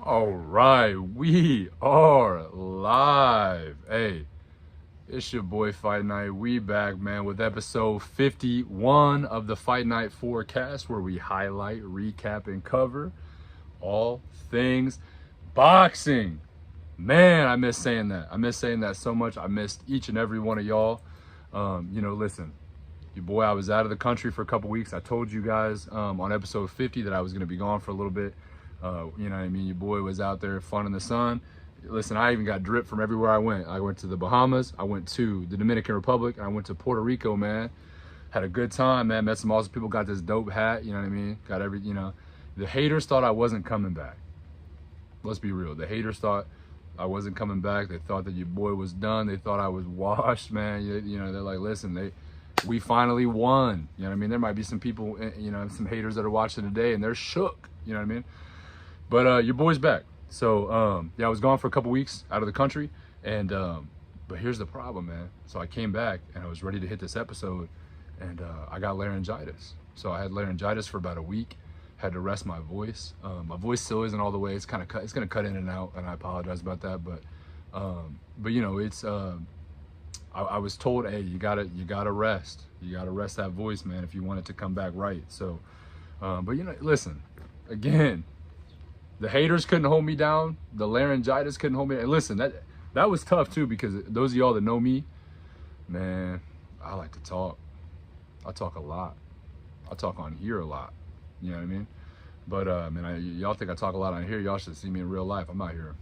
All right, we are live. Hey, it's your boy Fight Night. We back, man, with episode 51 of the Fight Night Forecast, where we highlight, recap, and cover all things boxing. Man, I miss saying that. I miss saying that so much. I missed each and every one of y'all. Listen, your boy, I was out of the country for a couple weeks. I told you guys on episode 50 that I was going to be gone for a little bit. You know what I mean? Your boy was out there fun in the sun. Listen, I even got drip from everywhere I went. I went to the Bahamas. I went to the Dominican Republic. And I went to Puerto Rico, man. Had a good time, man. Met some awesome people. Got this dope hat. You know what I mean? Got the haters thought I wasn't coming back. Let's be real. The haters thought I wasn't coming back. They thought that your boy was done. They thought I was washed, man. They're like, listen, we finally won. You know what I mean? There might be some people, some haters that are watching today and they're shook. You know what I mean? But your boy's back. So I was gone for a couple weeks out of the country, and but here's the problem, man. So I came back and I was ready to hit this episode, and I got laryngitis. So I had laryngitis for about a week. Had to rest my voice. My voice still isn't all the way. It's gonna cut in and out, and I apologize about that. But it's I was told, hey, you gotta rest. You gotta rest that voice, man, if you want it to come back right. So, listen, again. The haters couldn't hold me down. The laryngitis couldn't hold me. And listen, that was tough too, because those of y'all that know me, man, I like to talk. I talk a lot. I talk on here a lot. You know what I mean? But y'all think I talk a lot on here. Y'all should see me in real life. I'm out here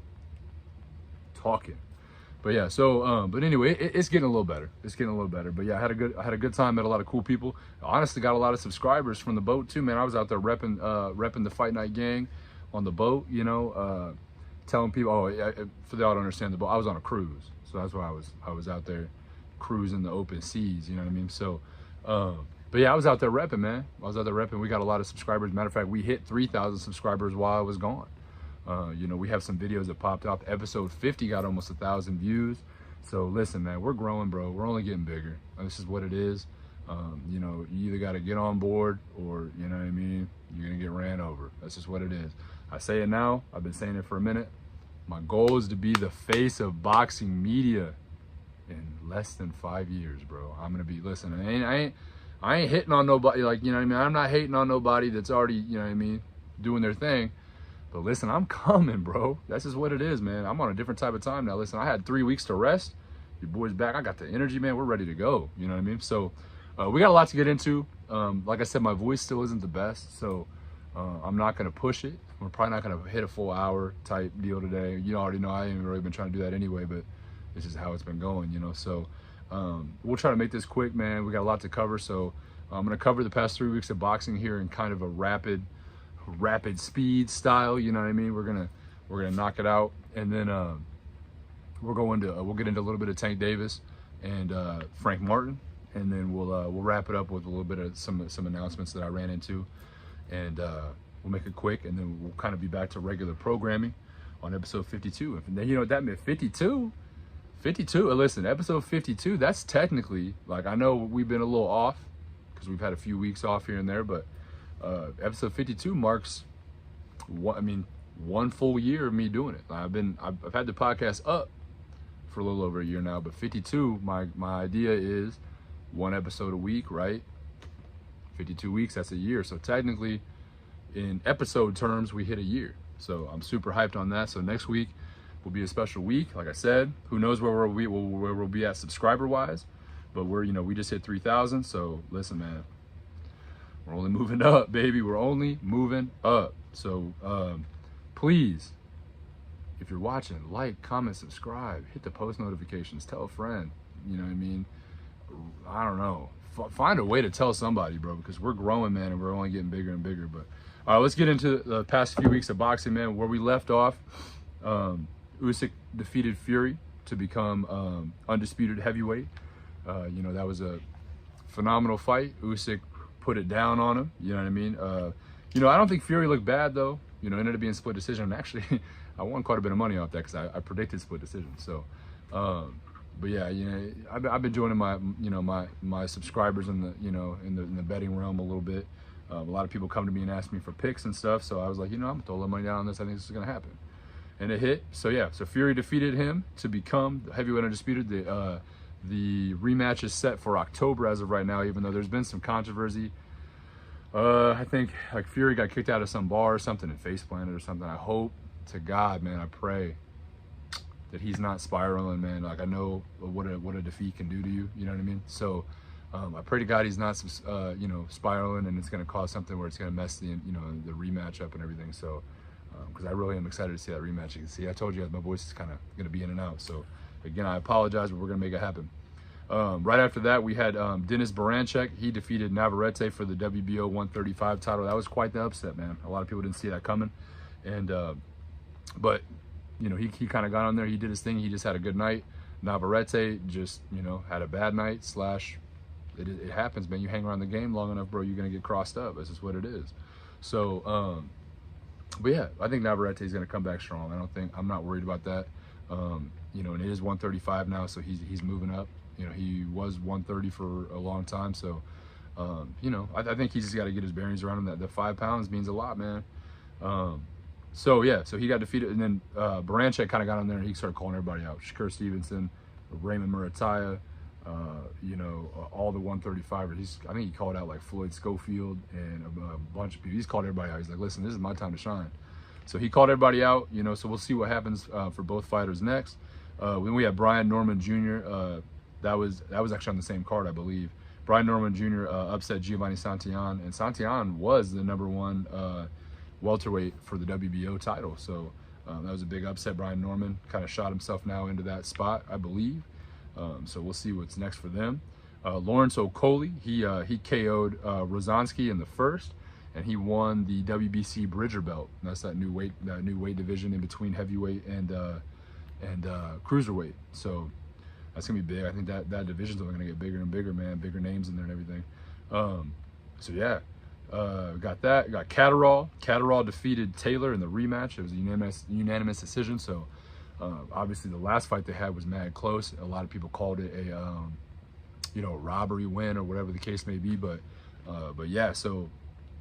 talking. But yeah, so but anyway, it's getting a little better. It's getting a little better. But yeah, I had a good time. Met a lot of cool people. I honestly got a lot of subscribers from the boat too, man. I was out there repping the Fight Night gang on the boat, telling people, for y'all to understand the boat, I was on a cruise. So that's why I was out there cruising the open seas, you know what I mean? So, but yeah, I was out there repping, man. I was out there repping. We got a lot of subscribers. Matter of fact, we hit 3,000 subscribers while I was gone. We have some videos that popped up. Episode 50 got almost 1,000 views. So listen, man, we're growing, bro. We're only getting bigger. This is what it is. You either got to get on board or, you know what I mean, you're going to get ran over. That's just what it is. I say it now. I've been saying it for a minute. My goal is to be the face of boxing media in less than 5 years, bro. I'm going to be, listen, I ain't hitting on nobody, like, you know what I mean? I'm not hating on nobody that's already, you know what I mean, doing their thing. But listen, I'm coming, bro. That's just what it is, man. I'm on a different type of time now. Listen, I had 3 weeks to rest. Your boy's back. I got the energy, man. We're ready to go. You know what I mean? So we got a lot to get into. Like I said, my voice still isn't the best, so I'm not going to push it. We're probably not going to hit a full hour type deal today. You already know I ain't really been trying to do that anyway, but this is how it's been going, So we'll try to make this quick, man. We got a lot to cover, so I'm going to cover the past 3 weeks of boxing here in kind of a rapid speed style. You know what I mean? We're gonna knock it out, and then we'll get into a little bit of Tank Davis and Frank Martin, and then we'll wrap it up with a little bit of some announcements that I ran into, and we'll make it quick, and then we'll kind of be back to regular programming on episode 52. And then, you know what that meant? 52. Listen, episode 52. That's technically, like, I know we've been a little off because we've had a few weeks off here and there, but episode 52 marks one full year of me doing it. I've had the podcast up for a little over a year now, but 52, my idea is one episode a week, right? 52 weeks, that's a year. So technically, in episode terms, we hit a year. So I'm super hyped on that. So next week will be a special week. Like I said, who knows where we'll be at subscriber wise, but we just hit 3,000. So listen, man, we're only moving up, baby. We're only moving up. So please, if you're watching, like, comment, subscribe, hit the post notifications, tell a friend. You know what I mean? I don't know. Find a way to tell somebody, bro, because we're growing, man, and we're only getting bigger and bigger. But all right, let's get into the past few weeks of boxing, man. Where we left off, Usyk defeated Fury to become undisputed heavyweight. That was a phenomenal fight. Usyk put it down on him. You know what I mean? I don't think Fury looked bad, though. It ended up being split decision. And actually, I won quite a bit of money off that because I predicted split decision. So, but yeah, I've been joining my subscribers in the betting realm a little bit. A lot of people come to me and ask me for picks and stuff. So I was like, I'm gonna throw a little money down on this. I think this is gonna happen. and it hit. So yeah, so Fury defeated him to become heavyweight undisputed. The rematch is set for October as of right now, even though there's been some controversy. I think like Fury got kicked out of some bar or something and face planted or something. I hope to God, man, I pray that he's not spiraling, man. Like I know what a defeat can do to you. You know what I mean? So I pray to God he's not, spiraling, and it's going to cause something where it's going to mess the rematch up and everything. So because I really am excited to see that rematch. You can see I told you guys my voice is kind of going to be in and out. So again, I apologize, but we're going to make it happen. Right after that, we had Dennis Barancek. He defeated Navarrete for the WBO 135 title. That was quite the upset, man. A lot of people didn't see that coming. And but he kind of got on there. He did his thing. He just had a good night. Navarrete just had a bad night. It happens, man. You hang around the game long enough, bro, you're gonna get crossed up. That's just what it is. So but yeah, I think Navarrete is gonna come back strong. I'm not worried about that. And it is 135 now, so he's moving up. He was 130 for a long time, so I think he's just got to get his bearings around him. That the 5 pounds means a lot, man. So yeah, so he got defeated, and then Barancek kind of got on there and he started calling everybody out. Shakur Stevenson, Raymond Murataya, all the 135ers. I think he called out like Floyd Schofield and a bunch of people. He's called everybody out. He's like, listen, this is my time to shine. So he called everybody out, so we'll see what happens for both fighters next. Then we had Brian Norman Jr. That was actually on the same card, I believe. Brian Norman Jr. Upset Giovanni Santillan, and Santillan was the #1 welterweight for the WBO title. So that was a big upset. Brian Norman kind of shot himself now into that spot, I believe. So we'll see what's next for them. Lawrence Okolie, he KO'd Rozanski in the first, and he won the WBC Bridger belt. And that's that new weight division in between heavyweight and cruiserweight. So that's gonna be big. I think that division's only gonna get bigger and bigger, man. Bigger names in there and everything. So yeah, got that. Got Catterall. Catterall defeated Taylor in the rematch. It was a unanimous decision. So obviously the last fight they had was mad close. A lot of people called it a robbery win or whatever the case may be. But yeah, so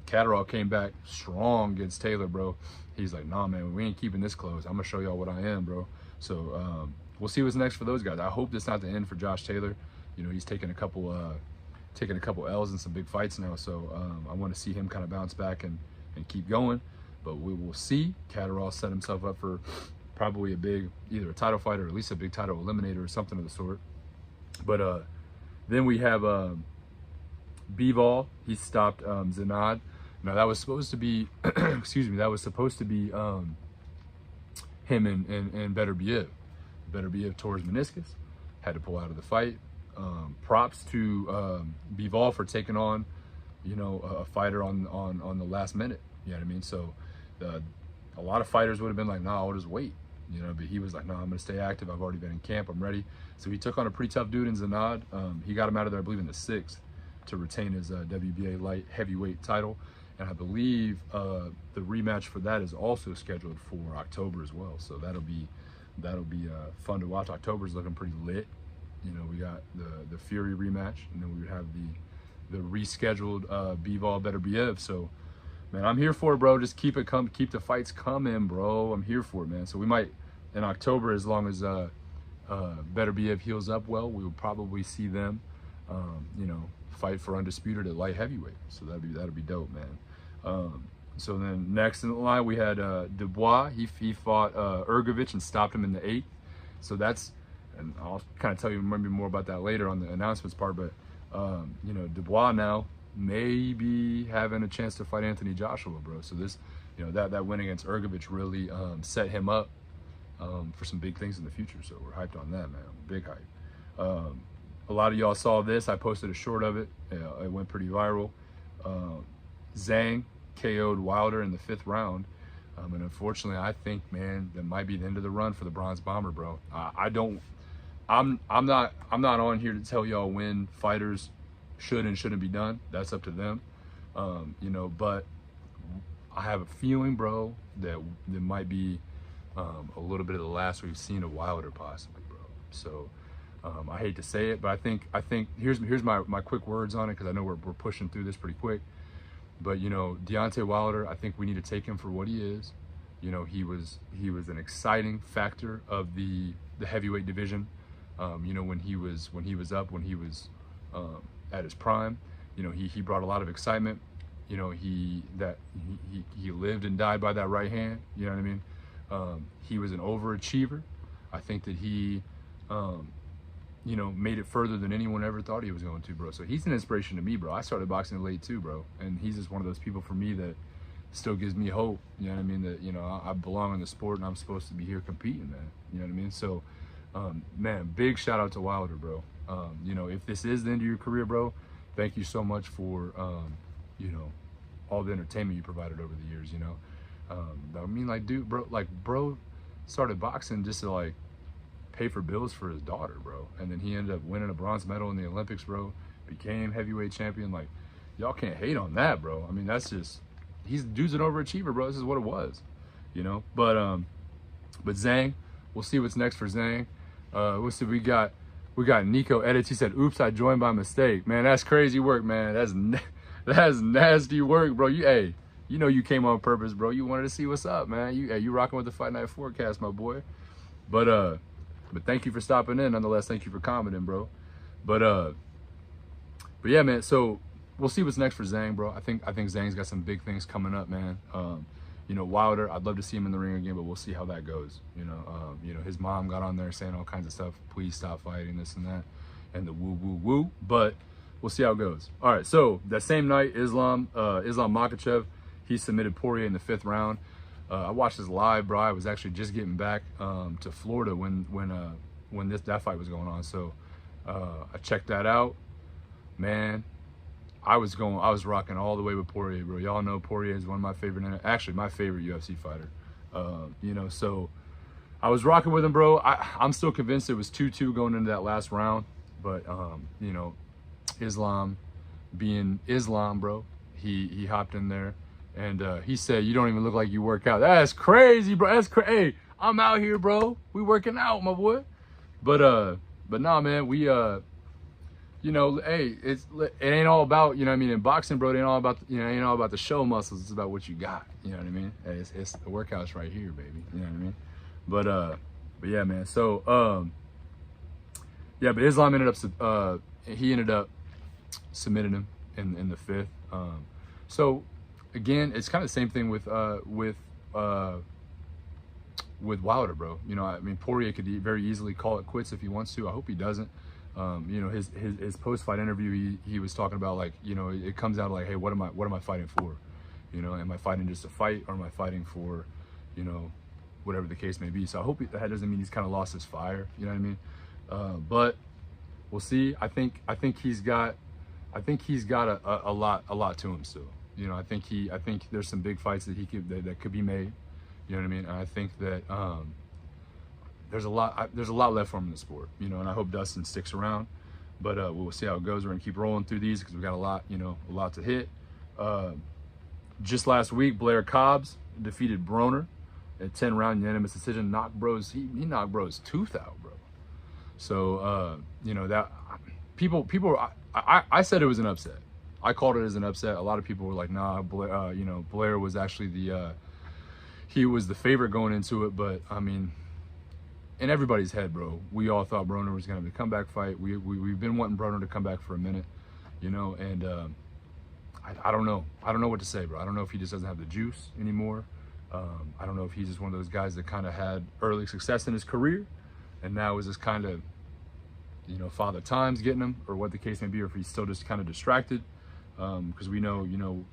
Catterall came back strong against Taylor, bro. He's like, nah, man, we ain't keeping this close. I'm gonna show y'all what I am, bro. So we'll see what's next for those guys. I hope that's not the end for Josh Taylor. He's taking a couple L's in some big fights now. So I want to see him kind of bounce back and keep going. But we will see. Catterall set himself up for probably either a title fight or at least a big title eliminator or something of the sort. But then we have Bivol. He stopped Zinad. Now that was supposed to be, excuse me, that was supposed to be him and Beterbiev. Beterbiev tore his meniscus, had to pull out of the fight. Props to Bivol for taking on, a fighter on the last minute. You know what I mean? So a lot of fighters would have been like, nah, I'll just wait. But he was like, no, I'm going to stay active. I've already been in camp. I'm ready. So he took on a pretty tough dude in Zinad. He got him out of there, I believe, in the 6th to retain his WBA light heavyweight title. And I believe the rematch for that is also scheduled for October as well. So that'll be fun to watch. October's looking pretty lit. We got the Fury rematch, and then we would have the rescheduled Bivol Beterbiev. So, man, I'm here for it, bro. Just keep the fights coming, bro. I'm here for it, man. So we might in October, as long as Beterbiev heals up well, we will probably see them, fight for undisputed at light heavyweight. So that'd be dope, man. So then next in the line we had Dubois. He fought Ergovich and stopped him in the 8th. So and I'll kind of tell you maybe more about that later on the announcements part. But Dubois now may be having a chance to fight Anthony Joshua, bro. So this, that win against Ergovich really set him up for some big things in the future. So we're hyped on that, man. Big hype. A lot of y'all saw this. I posted a short of it. It went pretty viral. Zhang KO'd Wilder in the 5th round. And unfortunately, I think, man, that might be the end of the run for the Bronze Bomber, bro. I'm not on here to tell y'all when fighters should and shouldn't be done. That's up to them. But I have a feeling, bro, that there might be a little bit of the last we've seen of Wilder possibly, bro. So I hate to say it, but I think here's my quick words on it, because I know we're pushing through this pretty quick. But Deontay Wilder, I think we need to take him for what he is. You know, he was an exciting factor of the heavyweight division. You know, when he was at his prime, you know, he brought a lot of excitement. You know, he lived and died by that right hand. You know what I mean? He was an overachiever. I think that he, you know, made it further than anyone ever thought he was going to, bro. So he's an inspiration to me, bro. I started boxing late too, bro. And he's just one of those people for me that still gives me hope. You know what I mean? That, you know, I belong in the sport and I'm supposed to be here competing, man. You know what I mean? So, man, big shout out to Wilder, bro. You know, if this is the end of your career, bro, thank you so much for, you know, all the entertainment you provided over the years, you know? I mean, like, dude, bro started boxing just to, like, pay for bills for his daughter, bro. And then he ended up winning a bronze medal in the Olympics, bro. Became heavyweight champion. Like, y'all can't hate on that, bro. I mean, that's just, dude's an overachiever, bro. This is what it was, you know? But Zhang, we'll see what's next for Zhang. We'll see. We got Nico edits. He said, "Oops, I joined by mistake." Man, that's crazy work, man. That's nasty work, bro. You know you came on purpose, bro. You wanted to see what's up, man. You rocking with the Fight Night Forecast, my boy. But thank you for stopping in. Nonetheless, thank you for commenting, bro. But yeah, man. So we'll see what's next for Zhang, bro. I think Zhang's got some big things coming up, man. You know, Wilder, I'd love to see him in the ring again, but we'll see how that goes. You know, his mom got on there saying all kinds of stuff. Please stop fighting, this and that, and the woo woo woo. But we'll see how it goes. All right. So that same night, Islam Makhachev, he submitted Poirier in the 5th round. I watched this live, bro. I was actually just getting back to Florida when that fight was going on. So I checked that out, man. I was rocking all the way with Poirier, bro. Y'all know Poirier is one of my favorite, actually my favorite UFC fighter. You know, so I was rocking with him, bro. I'm still convinced it was 2-2 going into that last round, but you know, Islam being Islam, bro, he hopped in there and he said, "You don't even look like you work out." That's crazy, bro. That's crazy. Hey, I'm out here, bro. We working out, my boy. But nah, man, we you know, hey, it ain't all about, you know what I mean, in boxing, bro, it ain't all about, you know, it ain't all about the show muscles. It's about what you got. You know what I mean? Hey, it's the workouts right here, baby. You know what I mean? But yeah, man. So yeah, but Islam ended up submitting him in the 5th. So again, it's kind of the same thing with Wilder, bro. You know, I mean, Poirier could very easily call it quits if he wants to. I hope he doesn't. You know, his post-fight interview, he was talking about, like, you know, it comes down to, like, hey, what am I fighting for? You know, am I fighting just to fight, or am I fighting for, you know, whatever the case may be? So I hope that doesn't mean he's kind of lost his fire. You know what I mean? But we'll see. I think he's got a lot to him still. You know, I think there's some big fights that could be made. You know what I mean? And I think that there's a lot left for him in the sport, you know, and I hope Dustin sticks around, but we'll see how it goes. We're gonna keep rolling through these because we got a lot to hit. Just last week, Blair Cobbs defeated Broner at 10-round unanimous decision. He knocked bro's tooth out, bro. So you know, that I said it was an upset. I called it as an upset. A lot of people were like, nah, Blair, you know, Blair was actually he was the favorite going into it, but I mean, in everybody's head, bro, we all thought Broner was going to be a comeback fight. We've been wanting Broner to come back for a minute, you know, and I don't know. I don't know what to say, bro. I don't know if he just doesn't have the juice anymore. I don't know if he's just one of those guys that kind of had early success in his career and now is just kind of, you know, father time's getting him, or what the case may be, or if he's still just kind of distracted. Because we know, you know,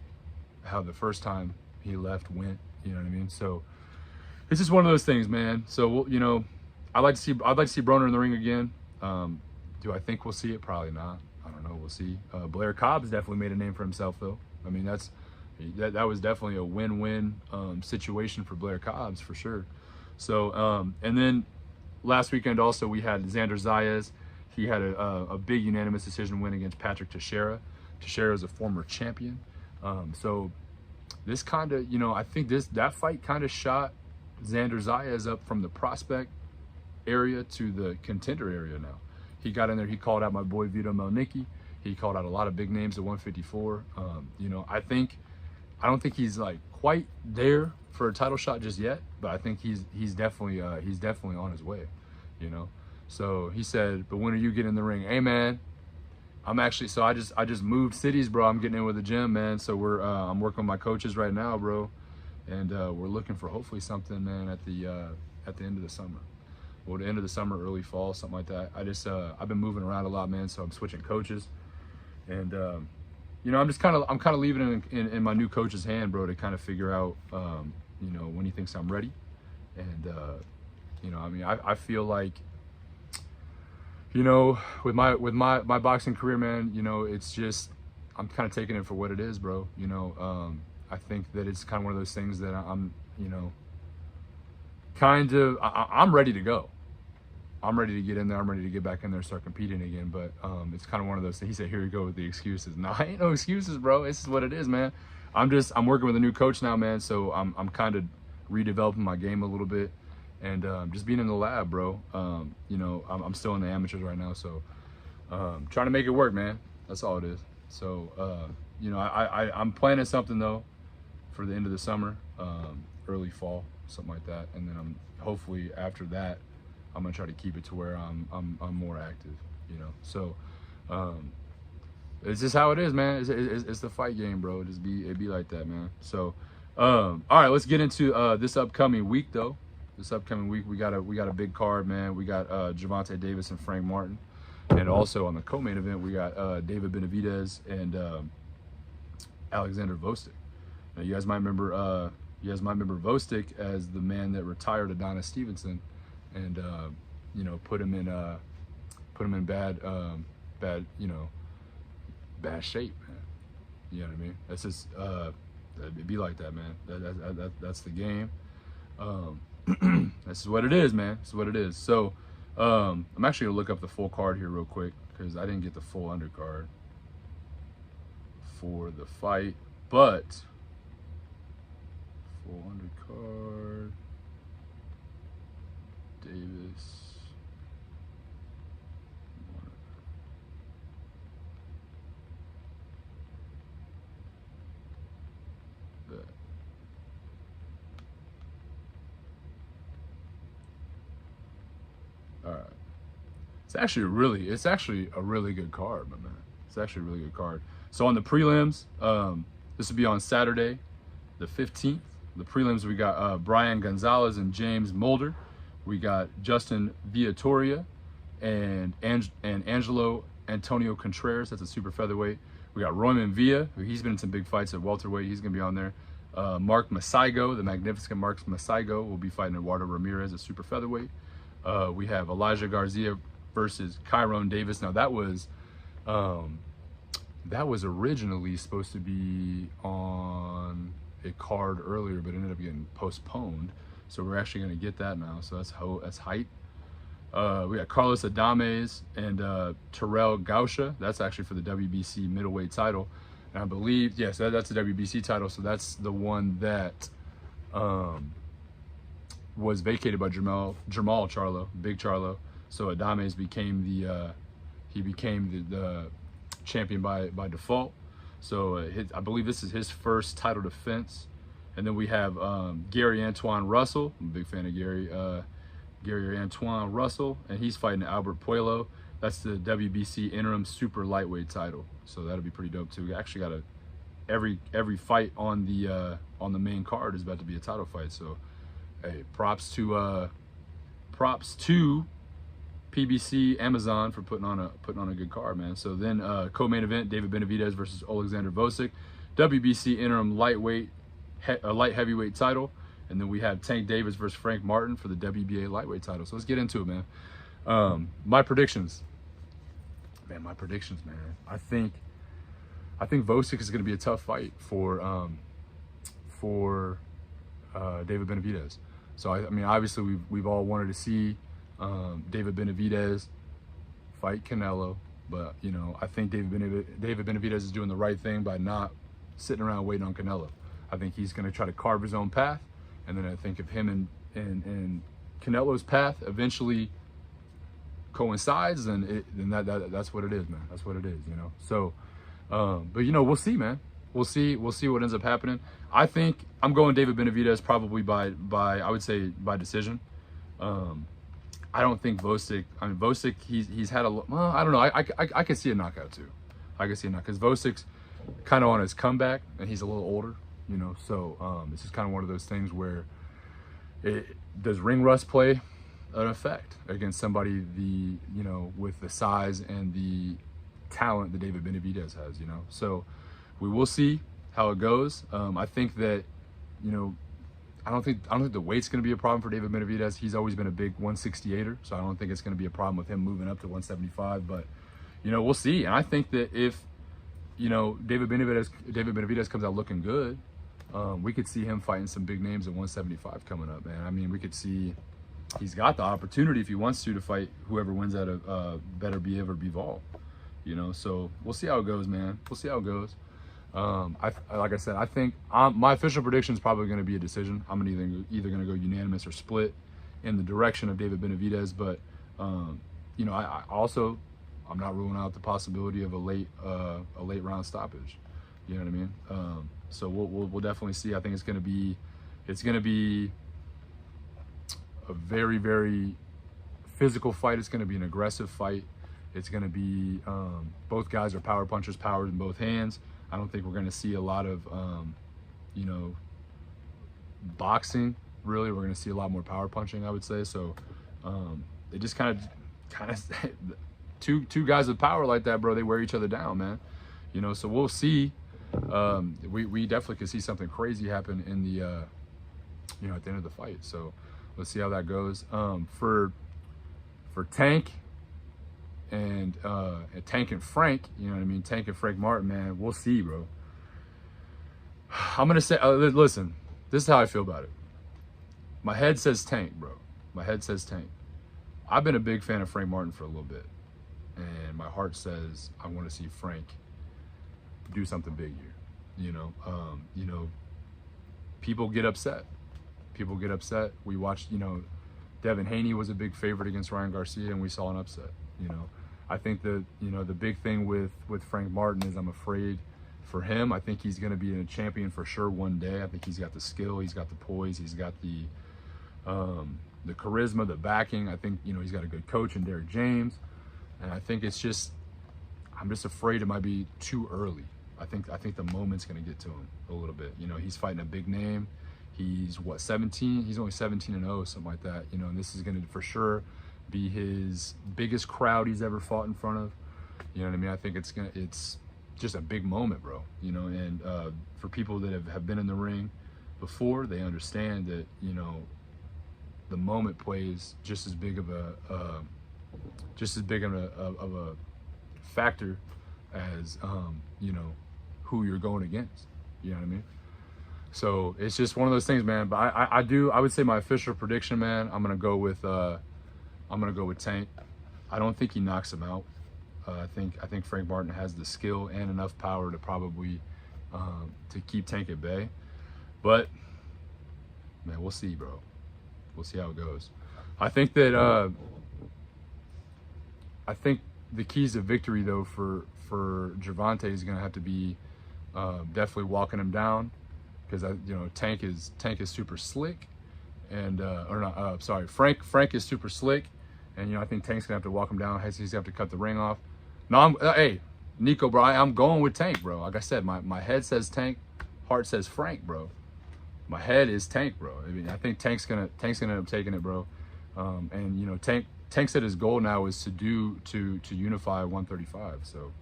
how the first time he left went, you know what I mean? So it's just one of those things, man. So, you know, I'd like to see Broner in the ring again. Do I think we'll see it? Probably not. I don't know. We'll see. Blair Cobbs definitely made a name for himself, though. I mean, that was definitely a win-win situation for Blair Cobbs, for sure. So, and then last weekend also we had Xander Zayas. He had a big unanimous decision win against Patrick Teixeira. Teixeira is a former champion. So this kind of, you know, I think that fight kind of shot Xander Zayas up from the prospect area to the contender area now. He got in there, he called out my boy Vito Melnicki. He called out a lot of big names at 154. You know, I don't think he's like quite there for a title shot just yet, but I think he's definitely on his way, you know. So he said, but when are you getting in the ring? Hey man, I'm actually, so I just moved cities, bro. I'm getting in with the gym, man. So I'm working with my coaches right now, bro, and we're looking for hopefully something, man, at the end of the summer. Well, the end of the summer, early fall, something like that. I've been moving around a lot, man. So I'm switching coaches, and you know, I'm kind of leaving it in my new coach's hand, bro, to kind of figure out, you know, when he thinks I'm ready, and you know, I mean, I feel like, you know, with my boxing career, man, you know, it's just, I'm kind of taking it for what it is, bro. You know, I think that it's kind of one of those things that I'm, you know, I'm ready to go. I'm ready to get in there. I'm ready to get back in there and start competing again. But it's kind of one of those things. He said, here you go with the excuses. No, ain't no excuses, bro. This is what it is, man. I'm working with a new coach now, man. So I'm kind of redeveloping my game a little bit. And just being in the lab, bro. You know, I'm still in the amateurs right now, so trying to make it work, man. That's all it is. So you know, I'm planning something though for the end of the summer, early fall, something like that. And then I'm hopefully after that, I'm gonna try to keep it to where I'm more active, you know. So it's just how it is, man. It's the fight game, bro. It be like that, man. So all right, let's get into this upcoming week though. This upcoming week, we got a big card, man. We got Gervonta Davis and Frank Martin, and also on the co-main event, we got David Benavidez and Alexander Vostok. Now, you guys might remember Vostok as the man that retired Adonis Stevenson, and you know, put him in bad you know, bad shape, man. You know what I mean? That's just it'd be like that, man. That's the game. This is what it is, man. This is what it is. So I'm actually gonna look up the full card here real quick because I didn't get the full undercard for the fight, but full undercard, Davis, all right. It's actually a really good card, my man. It's actually a really good card. So on the prelims, this will be on Saturday, the 15th. The prelims, we got Brian Gonzalez and James Mulder. We got Justin Viatoria and Angelo Antonio Contreras. That's a super featherweight. We got Royman Villa, who he's been in some big fights at welterweight. He's gonna be on there. Mark Masaigo, the magnificent Mark Masaigo, will be fighting Eduardo Ramirez, a super featherweight. We have Elijah Garcia versus Kyron Davis. Now that was originally supposed to be on a card earlier, but ended up getting postponed. So we're actually going to get that now. So that's hype. We got Carlos Adames and Terrell Gausha. That's actually for the WBC middleweight title. And I believe, yes, that's the WBC title. So that's the one that was vacated by Jamal Charlo, Big Charlo. So Adames became the champion by default. So I believe this is his first title defense. And then we have Gary Antoine Russell. I'm a big fan of Gary Antoine Russell, and he's fighting Albert Puello. That's the WBC interim super lightweight title. So that'll be pretty dope too. We actually got every fight on the main card is about to be a title fight. So hey, props to PBC Amazon for putting on a good card, man. So then co-main event, David Benavidez versus Alexander Vostok, WBC interim light heavyweight title. And then we have Tank Davis versus Frank Martin for the WBA lightweight title. So let's get into it, man. My predictions, man. I think Vostok is going to be a tough fight for David Benavidez. So I mean, obviously we've all wanted to see David Benavidez fight Canelo, but you know, I think David Benavidez is doing the right thing by not sitting around waiting on Canelo. I think he's going to try to carve his own path, and then I think if him and Canelo's path eventually coincides, then that's what it is, man. That's what it is, you know. So, but you know, we'll see, man. we'll see what ends up happening. I think I'm going David Benavidez probably by I would say by decision. I don't think Vosick. I mean, Vosick, he's had a. Well, I don't know. I could see a knockout too. I could see a knockout because Vosick's kind of on his comeback and he's a little older, you know. So this is kind of one of those things where does ring rust play an effect against somebody with the size and the talent that David Benavidez has, you know. So we will see how it goes. I think that, you know, I don't think the weight's going to be a problem for David Benavidez. He's always been a big 168er, so I don't think it's going to be a problem with him moving up to 175. But, you know, we'll see. And I think that if, you know, David Benavidez comes out looking good, we could see him fighting some big names at 175 coming up, man. I mean, we could see he's got the opportunity if he wants to fight whoever wins out of Better Be Ever Bivol, you know. So we'll see how it goes, man. We'll see how it goes. Like I said, I think my official prediction is probably going to be a decision. I'm either going to go unanimous or split in the direction of David Benavidez. But you know, I'm not ruling out the possibility of a late round stoppage. You know what I mean? So we'll definitely see. I think it's going to be a very, very physical fight. It's going to be an aggressive fight. It's going to be both guys are power punchers, power in both hands. I don't think we're going to see a lot of, you know, boxing. Really, we're going to see a lot more power punching, I would say. So they just kind of two guys with power like that, bro. They wear each other down, man. You know, so we'll see. We definitely could see something crazy happen in the, you know, at the end of the fight. So let's see how that goes. For Tank. And Tank and Frank, you know what I mean? Tank and Frank Martin, man, we'll see, bro. I'm going to say, listen, this is how I feel about it. My head says Tank, bro. My head says Tank. I've been a big fan of Frank Martin for a little bit. And my heart says I want to see Frank do something big here. You know, people get upset. People get upset. We watched, you know, Devin Haney was a big favorite against Ryan Garcia, and we saw an upset. You know, I think that, you know, the big thing with Frank Martin is I'm afraid for him. I think he's going to be a champion for sure one day. I think he's got the skill, he's got the poise, he's got the charisma, the backing. I think, you know, he's got a good coach in Derek James, and I think it's just, I'm just afraid it might be too early. I think the moment's going to get to him a little bit. You know, he's fighting a big name. He's 17? He's only 17-0, something like that. You know, and this is going to for sure be his biggest crowd he's ever fought in front of. You know what I mean? I think it's just a big moment, bro. You know, and for people that have been in the ring before, they understand that, you know, the moment plays just as big of a factor as you know, who you're going against. You know what I mean? So it's just one of those things, man. But I would say my official prediction, man, I'm gonna go with Tank. I don't think he knocks him out. I think Frank Martin has the skill and enough power to probably to keep Tank at bay. But man, we'll see, bro. We'll see how it goes. I think that I think the keys to victory though for Gervonta is gonna have to be definitely walking him down, because you know, Tank is super slick, and Frank is super slick, and you know, I think Tank's gonna have to walk him down. He's gonna have to cut the ring off. No, hey Nico, bro, I'm going with Tank, bro. Like I said, my head says Tank, heart says Frank, bro. My head is Tank, bro. I mean, I think Tank's gonna end up taking it, bro. And you know, Tank said his goal now is to unify 135. So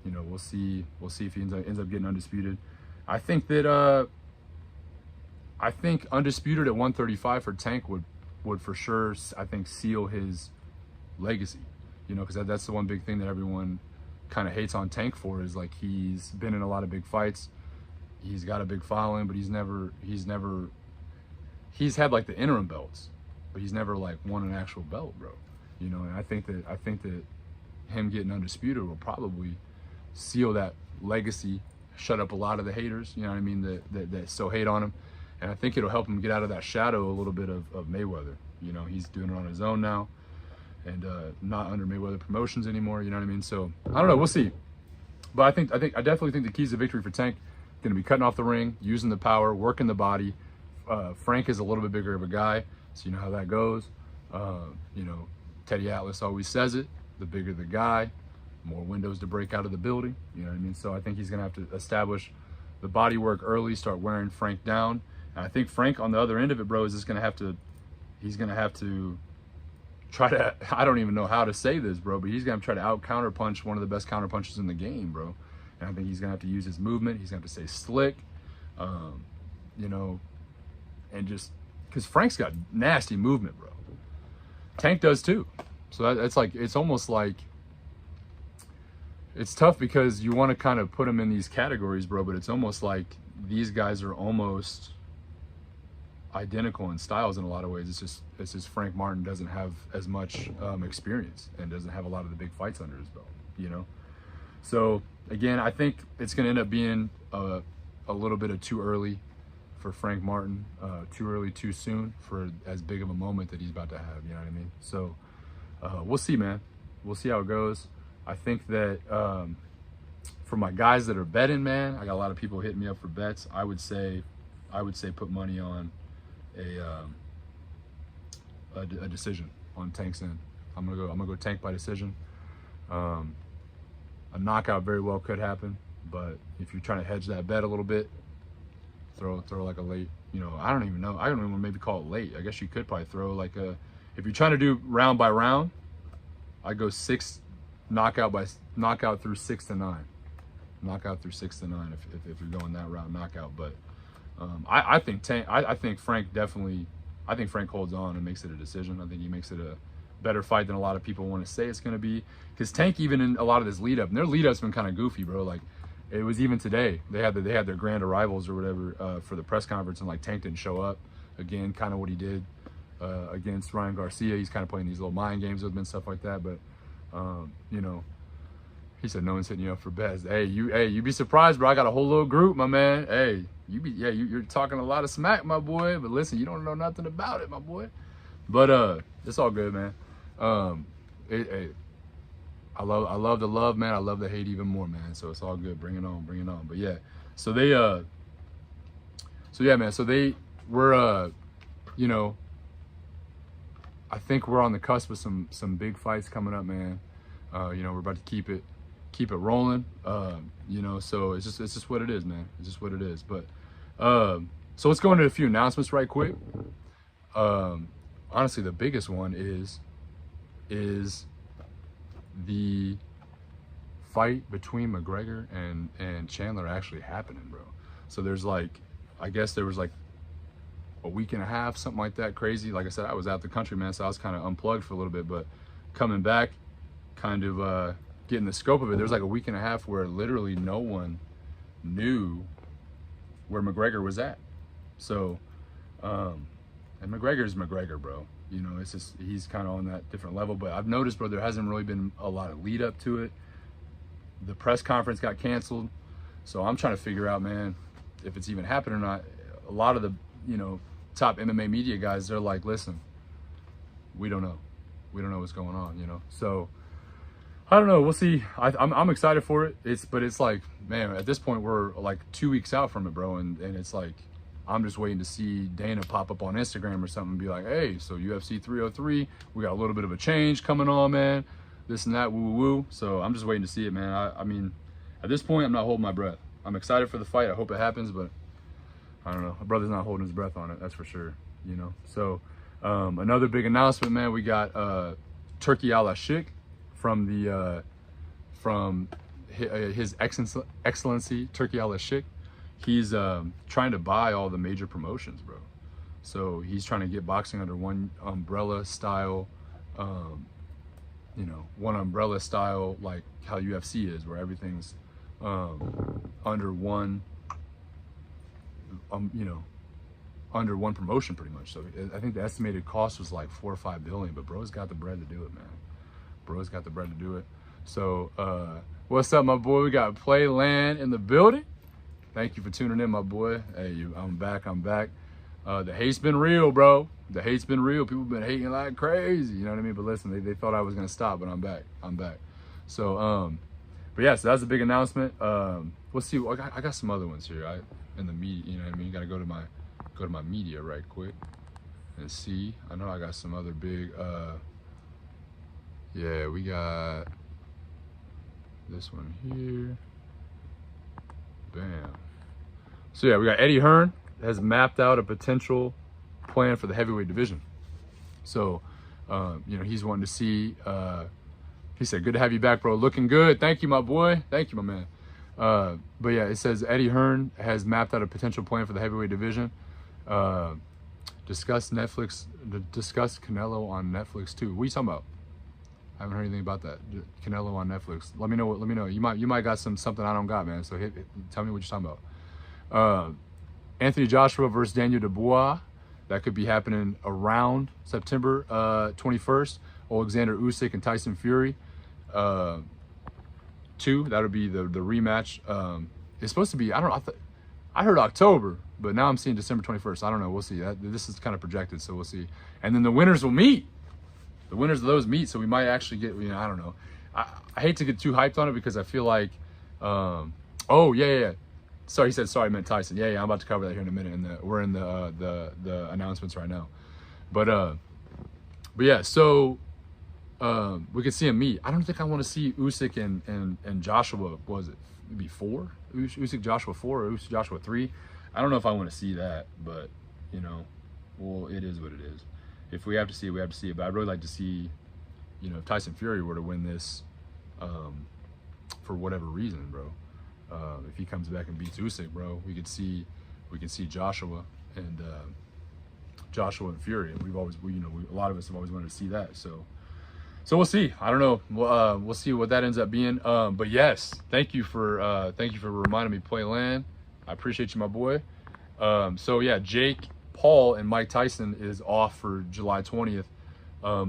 you know, we'll see if he ends up getting undisputed. I think that undisputed at 135 for Tank would for sure, I think, seal his legacy. You know, because that's the one big thing that everyone kind of hates on Tank for, is like he's been in a lot of big fights. He's got a big following, but he's had like the interim belts, but he's never like won an actual belt, bro. You know, and I think that him getting undisputed will probably seal that legacy, shut up a lot of the haters, you know what I mean, that still hate on him. And I think it'll help him get out of that shadow a little bit of Mayweather. You know, he's doing it on his own now, and not under Mayweather Promotions anymore, you know what I mean? So I don't know, we'll see. But I definitely think the keys to victory for Tank going to be cutting off the ring, using the power, working the body. Frank is a little bit bigger of a guy, so you know how that goes. You know, Teddy Atlas always says it: the bigger the guy, more windows to break out of the building. You know what I mean? So I think he's going to have to establish the body work early, start wearing Frank down. And I think Frank on the other end of it, bro, is just going to have to. He's going to have to try to. I don't even know how to say this, bro, but he's going to try to out counterpunch one of the best counterpunchers in the game, bro. And I think he's going to have to use his movement. He's going to have to stay slick, you know, and just because Frank's got nasty movement, bro. Tank does too. So that's like, it's almost like, it's tough because you want to kind of put them in these categories, bro, but it's almost like these guys are almost identical in styles in a lot of ways. It's just Frank Martin doesn't have as much experience and doesn't have a lot of the big fights under his belt, you know? So again, I think it's going to end up being a little bit of too early for Frank Martin, too early, too soon for as big of a moment that he's about to have, you know what I mean? So we'll see, man. We'll see how it goes. I think that for my guys that are betting, man, I got a lot of people hitting me up for bets. I would say put money on a decision on Tank's end. I'm gonna go Tank by decision. A knockout very well could happen, but if you're trying to hedge that bet a little bit, throw like a late, you know, I don't even know. I don't even maybe call it late. I guess you could probably throw like if you're trying to do round by round, I go knockout through 6 to 9. Knockout through 6 to 9 if you're going that route, knockout. But I think Frank holds on and makes it a decision. I think he makes it a better fight than a lot of people want to say it's going to be, because Tank, even in a lot of this lead up, and their lead up's been kind of goofy, bro. Like it was even today, they had their grand arrivals or whatever for the press conference, and like Tank didn't show up again, kind of what he did against Ryan Garcia. He's kind of playing these little mind games with him and stuff like that. But you know, he said no one's hitting you up for bets. Hey, you'd be surprised, bro. I got a whole little group, my man. Hey, you're talking a lot of smack, my boy. But listen, you don't know nothing about it, my boy. But it's all good, man. I love the love, man. I love the hate even more, man. So it's all good. Bring it on, bring it on. But yeah, so yeah, man. So we're you know, I think we're on the cusp of some big fights coming up, man. You know, we're about to keep it rolling. You know, so it's just what it is, man. It's just what it is. But so let's go into a few announcements right quick. Honestly, the biggest one is the fight between Mcgregor and Chandler actually happening, bro. So there's like, I guess there was like a week and a half, something like that, crazy. Like I said, I was out the country, man, so I was kind of unplugged for a little bit, but coming back, kind of getting the scope of it, there's like a week and a half where literally no one knew where Mcgregor was at. So, and McGregor's McGregor, bro. You know, it's just, he's kind of on that different level. But I've noticed, bro, there hasn't really been a lot of lead up to it. The press conference got canceled. So I'm trying to figure out, man, if it's even happened or not. A lot of the, you know, top MMA media guys, they're like, listen, we don't know. We don't know what's going on, you know? So I don't know. We'll see. I'm excited for it. But it's like, man, at this point, we're like 2 weeks out from it, bro. And it's like, I'm just waiting to see Dana pop up on Instagram or something and be like, hey, so UFC 303, we got a little bit of a change coming on, man. This and that, woo, woo, woo. So I'm just waiting to see it, man. I mean, at this point, I'm not holding my breath. I'm excited for the fight. I hope it happens, but I don't know. My brother's not holding his breath on it, that's for sure, you know. So another big announcement, man. We got Turkey Al-Ashik from His Excellency Turkey Al-Ashik. He's trying to buy all the major promotions, bro. So he's trying to get boxing under one umbrella style, you know, one umbrella style, like how UFC is, where everything's under one, you know, under one promotion pretty much. So I think the estimated cost was like $4 or $5 billion, but bro's got the bread to do it, man. Bro's got the bread to do it. So what's up, my boy? We got Playland in the building. Thank you for tuning in, my boy. Hey, I'm back. The hate's been real, bro. The hate's been real. People been hating like crazy, you know what I mean? But listen, they thought I was gonna stop, but I'm back. So but yeah, so that's a big announcement. We'll see. I got some other ones here. In the media, you know what I mean. You gotta go to my media right quick and see. I know I got some other big. Yeah, we got this one here. Bam. So yeah, we got Eddie Hearn has mapped out a potential plan for the heavyweight division. So, you know, he's wanting to see. He said, "Good to have you back, bro. Looking good. Thank you, my boy. Thank you, my man." But yeah, it says Eddie Hearn has mapped out a potential plan for the heavyweight division. Discuss Canelo on Netflix too. What are you talking about? I haven't heard anything about that. Canelo on Netflix. Let me know. Let me know. You might got something I don't got, man. So tell me what you're talking about. Anthony Joshua versus Daniel Dubois. That could be happening around September 21st. Alexander Usyk and Tyson Fury. 2. That would be the rematch. It's supposed to be, I don't know. I heard October, but now I'm seeing December 21st. I don't know. We'll see. This is kind of projected, so we'll see. And then the winners will meet. The winners of those meet, so we might actually get, you know, I don't know. I hate to get too hyped on it because I feel like, oh, yeah. Sorry, he said, sorry, I meant Tyson. Yeah, I'm about to cover that here in a minute. And we're in the announcements right now. But yeah, so we could see him meet. I don't think I want to see Usyk and Joshua, what was it, maybe 4? Usyk Joshua 4 or Usyk Joshua 3? I don't know if I want to see that, but, you know, well, it is what it is. If we have to see it, we have to see it. But I'd really like to see, you know, if Tyson Fury were to win this for whatever reason, bro. If he comes back and beats Usyk, bro, we can see Joshua and Fury. And we've always, a lot of us have always wanted to see that. So we'll see. I don't know. We'll see what that ends up being. But yes, thank you for reminding me to play land. I appreciate you, my boy. So yeah, Jake Paul and Mike Tyson is off for July 20th.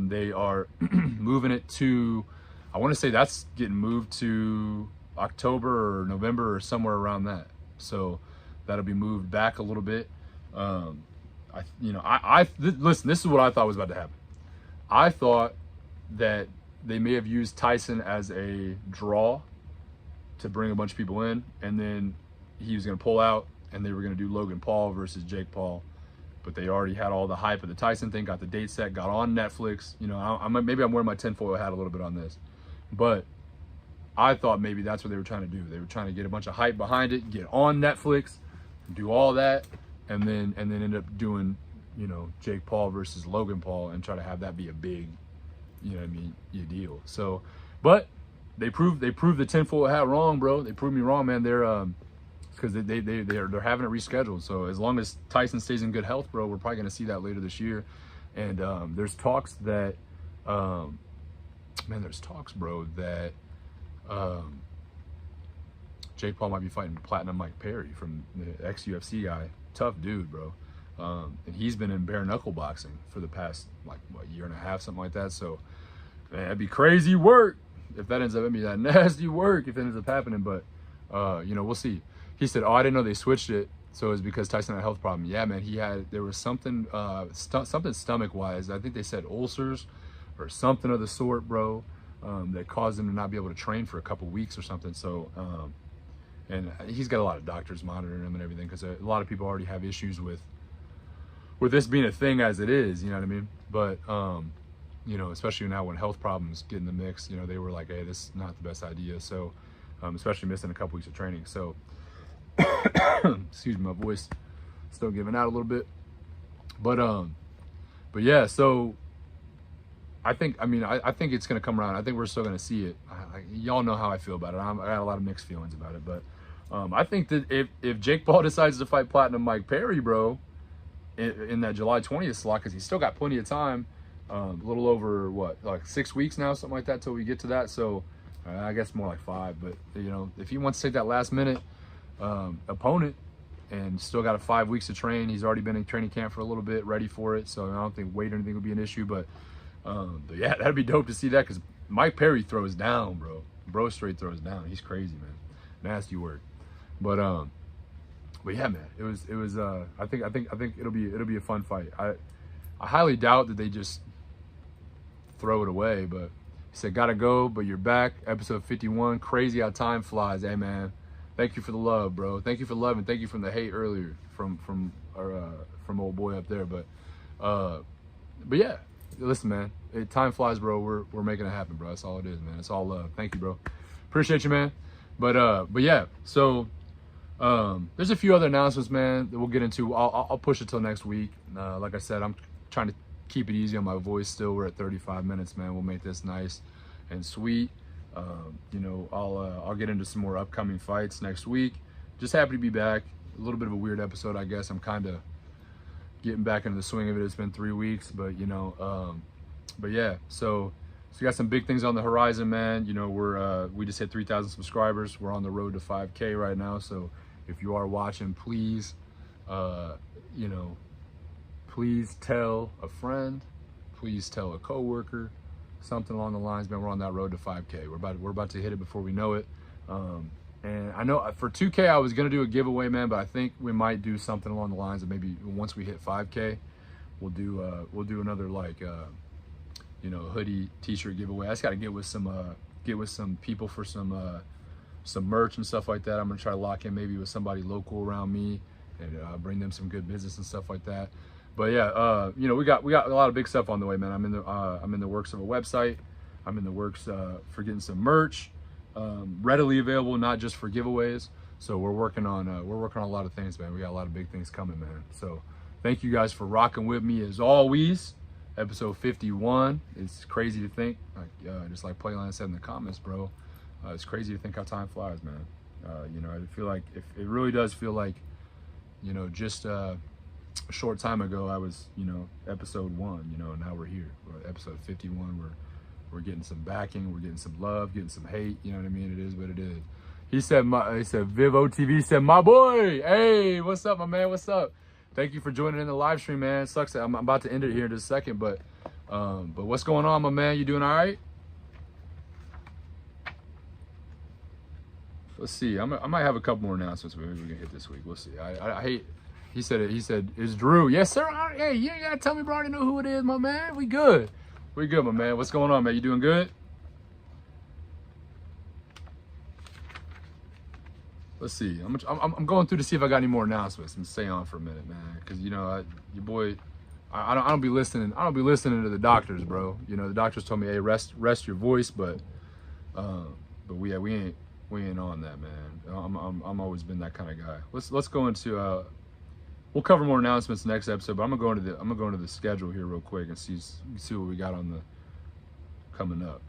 They are moving it to, I want to say that's getting moved to October or November or somewhere around that. So that'll be moved back a little bit. Listen, this is what I thought was about to happen. I thought that they may have used Tyson as a draw to bring a bunch of people in, and then he was going to pull out, and they were going to do Logan Paul versus Jake Paul. But they already had all the hype of the Tyson thing, got the date set, got on Netflix. You know, maybe I'm wearing my tinfoil hat a little bit on this. But I thought maybe that's what they were trying to do. They were trying to get a bunch of hype behind it, get on Netflix, do all that, and then end up doing, you know, Jake Paul versus Logan Paul and try to have that be a big, you know what I mean, deal. So, but they proved the tinfoil hat wrong, bro. They proved me wrong, man. They're because they're having it rescheduled. So as long as Tyson stays in good health, bro, we're probably gonna see that later this year. And there's talks that, bro, that Jake Paul might be fighting Platinum Mike Perry from the ex-UFC guy. Tough dude, bro. And he's been in bare knuckle boxing for the past year and a half, something like that. So man, that'd be crazy work if that ends up being that nasty work if it ends up happening. But you know, we'll see. He said, "Oh, I didn't know they switched it, so it was because Tyson had a health problem." Yeah, man, there was something something stomach-wise. I think they said ulcers or something of the sort, bro, that caused him to not be able to train for a couple weeks or something. So, and he's got a lot of doctors monitoring him and everything because a lot of people already have issues with this being a thing as it is. You know what I mean? But you know, especially now when health problems get in the mix, you know, they were like, "Hey, this is not the best idea." So, especially missing a couple weeks of training. So. Excuse me, my voice still giving out a little bit, but yeah, so I think it's gonna come around. I think we're still gonna see it. Y'all know how I feel about it. I got a lot of mixed feelings about it, but I think that if Jake Paul decides to fight Platinum Mike Perry, bro, in that July 20th slot, because he's still got plenty of time, a little over like 6 weeks now, something like that, till we get to that. So I guess more like 5, but you know, if he wants to take that last minute opponent and still got 5 weeks to train, he's already been in training camp for a little bit, ready for it. So I don't think weight or anything would be an issue, but yeah, that'd be dope to see that because Mike Perry throws down, bro straight throws down. He's crazy, man. Nasty work. But yeah, man, it was I think it'll be a fun fight. I highly doubt that they just throw it away, but He said, gotta go, but you're back. Episode 51. Crazy how time flies. Hey, man. Thank you for the love, bro. Thank you for love, and thank you from the hate earlier from old boy up there. But yeah, listen, man. Time flies, bro. We're making it happen, bro. That's all it is, man. It's all love. Thank you, bro. Appreciate you, man. But yeah. So there's a few other announcements, man, that we'll get into. I'll push it till next week. Like I said, I'm trying to keep it easy on my voice still. We're at 35 minutes, man. We'll make this nice and sweet. You know, I'll get into some more upcoming fights next week. Just happy to be back. A little bit of a weird episode, I guess. I'm kind of getting back into the swing of it. It's been 3 weeks, but you know, but yeah. So we got some big things on the horizon, man. You know, we just hit 3,000 subscribers. We're on the road to 5K right now. So if you are watching, please, you know, please tell a friend, please tell a coworker, something along the lines, man. We're on that road to 5K. We're about to hit it before we know it. And I know for 2K I was gonna do a giveaway, man, but I think we might do something along the lines of maybe once we hit 5K, we'll do another like you know, hoodie, t-shirt giveaway. I just gotta get with some people for some merch and stuff like that. I'm gonna try to lock in maybe with somebody local around me and bring them some good business and stuff like that. But yeah, you know, we got a lot of big stuff on the way, man. I'm in the works of a website. I'm in the works for getting some merch readily available, not just for giveaways. So we're working on a lot of things, man. We got a lot of big things coming, man. So thank you guys for rocking with me as always. Episode 51. It's crazy to think, like just like Playline said in the comments, bro. It's crazy to think how time flies, man. You know, I feel like it really does feel like, you know, just a short time ago I was, you know, episode 1, you know, and now we're here. We're at episode 51. We're getting some backing, we're getting some love, getting some hate. You know what I mean? It is what it is. He said Viv OTV said, my boy, hey, what's up, my man? What's up? Thank you for joining in the live stream, man. It sucks that I'm about to end it here in just a second, but what's going on, my man? You doing all right? Let's see. I might have a couple more announcements. Maybe we can hit this week. We'll see. I hate. He said it's Drew. Yes, sir. Hey, you ain't gotta tell me, bro. I already know who it is, my man. We good. We good, my man. What's going on, man? You doing good? Let's see. I'm going through to see if I got any more announcements. And stay on for a minute, man, because you know your boy. I don't be listening. I don't be listening to the doctors, bro. You know the doctors told me, hey, rest your voice, but we ain't on that, man. I'm always been that kind of guy. Let's go into we'll cover more announcements next episode, but I'm gonna go into the schedule here real quick and see what we got on the coming up.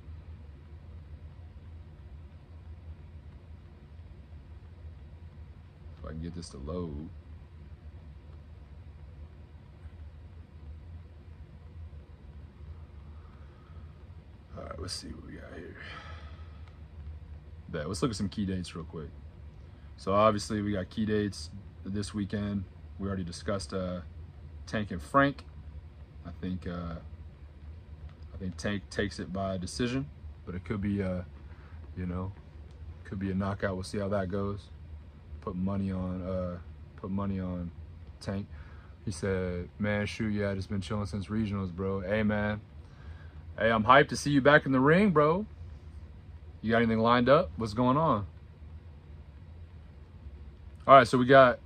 If I can get this to load. All right, let's see what we got here. Let's look at some key dates real quick. So obviously we got key dates this weekend. We already discussed Tank and Frank. I think Tank takes it by decision, but it could be you know, could be a knockout. We'll see how that goes. Put money on Tank. He said, man, shoot, yeah, I just been chilling since regionals, bro. Hey, man. Hey, I'm hyped to see you back in the ring, bro. You got anything lined up? What's going on? All right, so we got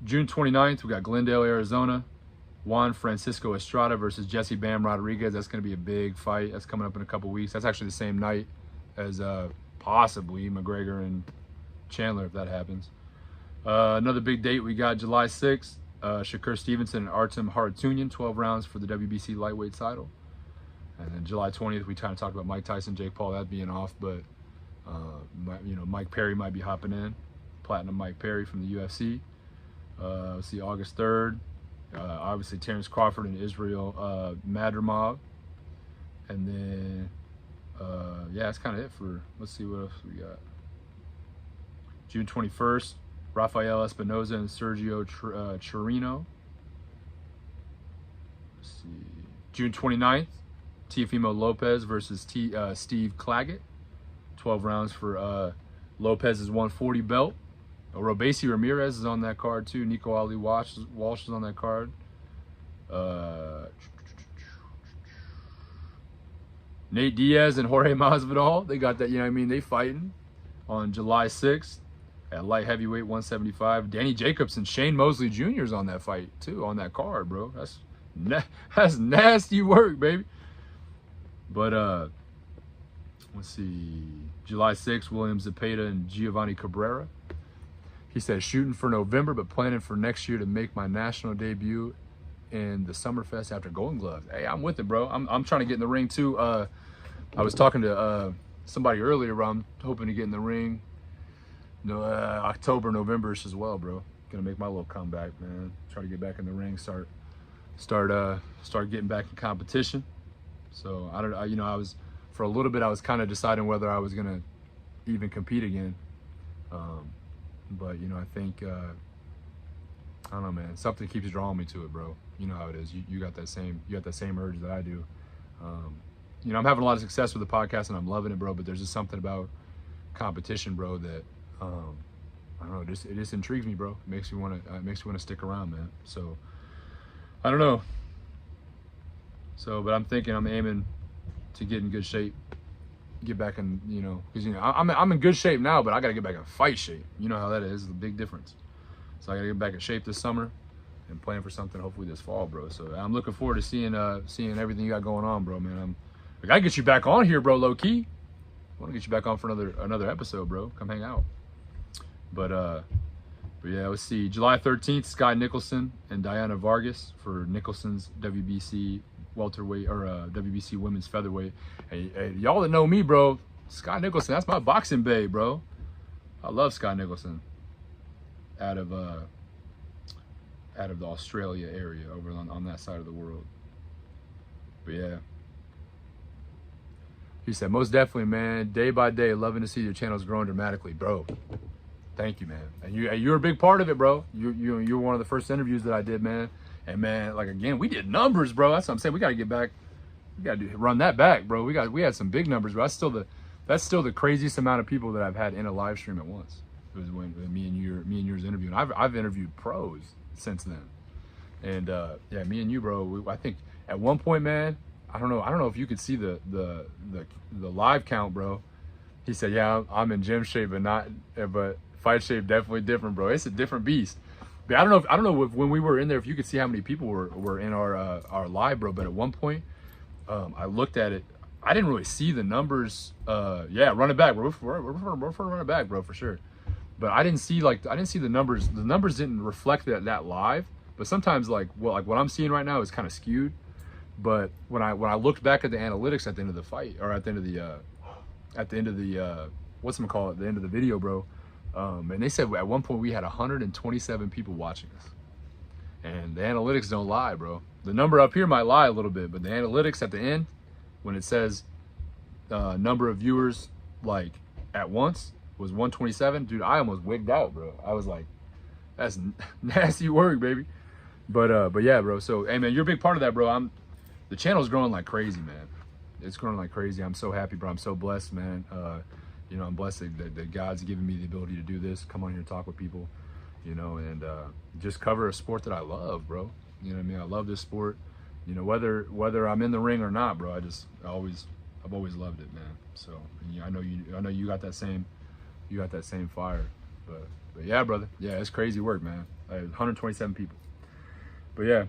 June 29th, we got Glendale, Arizona. Juan Francisco Estrada versus Jesse Bam Rodriguez. That's going to be a big fight. That's coming up in a couple weeks. That's actually the same night as possibly McGregor and Chandler, if that happens. Another big date, we got July 6th. Shakur Stevenson and Artem Harutyunyan, 12 rounds for the WBC lightweight title. And then July 20th, we kind of talked about Mike Tyson, Jake Paul, that being off, but you know, Mike Perry might be hopping in. Platinum Mike Perry from the UFC. Let's see, August 3rd. Obviously, Terrence Crawford and Israel Madrimov. And then, yeah, that's kind of it for, let's see what else we got. June 21st, Rafael Espinoza and Sergio Chirino. Let's see. June 29th, Teofimo Lopez versus Steve Claggett. 12 rounds for Lopez's 140 belt. Robesi Ramirez is on that card too. Nico Ali Walsh is on that card. Nate Diaz and Jorge Masvidal, they got that, you know what I mean? They fighting on July 6th at light heavyweight 175. Danny Jacobs and Shane Mosley Jr. is on that fight too, on that card, bro. That's nasty work, baby. But let's see, July 6th, William Zepeda and Giovanni Cabrera. He said, shooting for November, but planning for next year to make my national debut in the Summerfest after Golden Gloves. Hey, I'm with it, bro. I'm trying to get in the ring too. I was talking to somebody earlier, bro. I'm hoping to get in the ring, October, November-ish as well, bro. Gonna make my little comeback, man. Try to get back in the ring, start getting back in competition. So I was for a little bit I was kind of deciding whether I was gonna even compete again. But I think I don't know, man. Something keeps drawing me to it, bro. You know how it is. You got that same urge that I do. I'm having a lot of success with the podcast and I'm loving it, bro. But there's just something about competition, bro, that I don't know. It just intrigues me, bro. It makes me want to stick around, man. So I don't know. So, but I'm aiming to get in good shape, get back in, because I'm in good shape now, but I gotta get back in fight shape. You know how that is. It's a big difference. So I gotta get back in shape this summer and plan for something hopefully this fall, bro. So I'm looking forward to seeing everything you got going on, bro, man. I gotta get you back on here, bro, low key. I want to get you back on for another episode, bro. Come hang out. But yeah, let's see. July 13th, Sky Nicholson and Diana Vargas for Nicholson's WBC welterweight or WBC women's featherweight. Hey, y'all that know me, bro, Sky Nicholson, that's my boxing babe, bro. I love Sky Nicholson out of the Australia area over on that side of the world. But yeah. He said, most definitely, man. Day by day, loving to see your channels growing dramatically, bro. Thank you, man. And you're a big part of it, bro. You're one of the first interviews that I did, man. And man, like again, we did numbers, bro. That's what I'm saying. We gotta get back. We gotta run that back, bro. We had some big numbers, bro. That's still the craziest amount of people that I've had in a live stream at once. It was when me and yours interviewed. I've interviewed pros since then. And yeah, me and you, bro. I think at one point, man, I don't know if you could see the live count, bro. He said, yeah, I'm in gym shape, but fight shape definitely different, bro. It's a different beast. But I don't know if when we were in there, if you could see how many people were in our live, bro. But at one point, I looked at it. I didn't really see the numbers. Yeah, run it back, bro. We're run it back, bro, for sure. But I didn't see the numbers. The numbers didn't reflect that live. But sometimes what I'm seeing right now is kind of skewed. But when I looked back at the analytics at the end of the fight, or at the end of the whatchamacallit, the end of the video, bro, and they said at one point we had 127 people watching us. And the analytics don't lie, bro. The number up here might lie a little bit, but the analytics at the end, when it says number of viewers like at once was 127, dude, I almost wigged out, bro. I was like, that's nasty work, baby. But yeah, bro. So hey, man, you're a big part of that, bro. The channel's growing like crazy, man. It's growing like crazy. I'm so happy, bro. I'm so blessed, man. I'm blessed that God's given me the ability to do this, come on here and talk with people, and just cover a sport that I love, bro. You know what I mean? I love this sport. Whether I'm in the ring or not, bro. I've always loved it, man. So I know you got that same fire. But yeah, brother. Yeah, it's crazy work, man. 127 people. But yeah.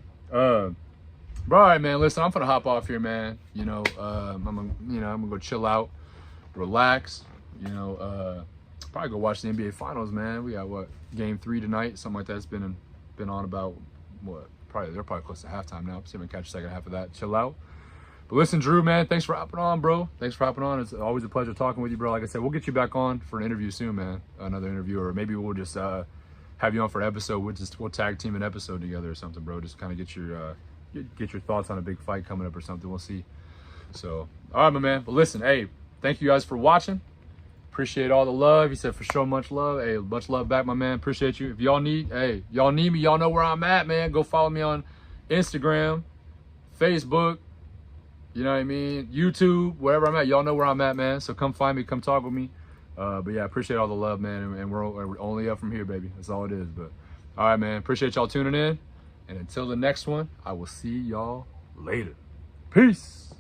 Bro, all right, man. Listen, I'm gonna hop off here, man. I'm gonna go chill out, relax. Probably go watch the NBA Finals, man. We got Game 3 tonight, something like that. It's been on about they're probably close to halftime now. See if I can catch the second half of that. Chill out. But listen, Drew, man, thanks for hopping on, bro. Thanks for hopping on. It's always a pleasure talking with you, bro. Like I said, we'll get you back on for an interview soon, man. Another interview, or maybe we'll just have you on for an episode. We'll tag team an episode together or something, bro. Just kind of get your thoughts on a big fight coming up or something. We'll see. So, all right, my man. But listen, hey, thank you guys for watching. Appreciate all the love. He said for sure, much love. Hey, much love back, my man. Appreciate you. If y'all need me, y'all know where I'm at, man. Go follow me on Instagram, Facebook, you know what I mean, YouTube, wherever I'm at. Y'all know where I'm at, man. So come find me, come talk with me. But yeah, I appreciate all the love, man. And we're only up from here, baby. That's all it is. But all right, man. Appreciate y'all tuning in. And until the next one, I will see y'all later. Peace.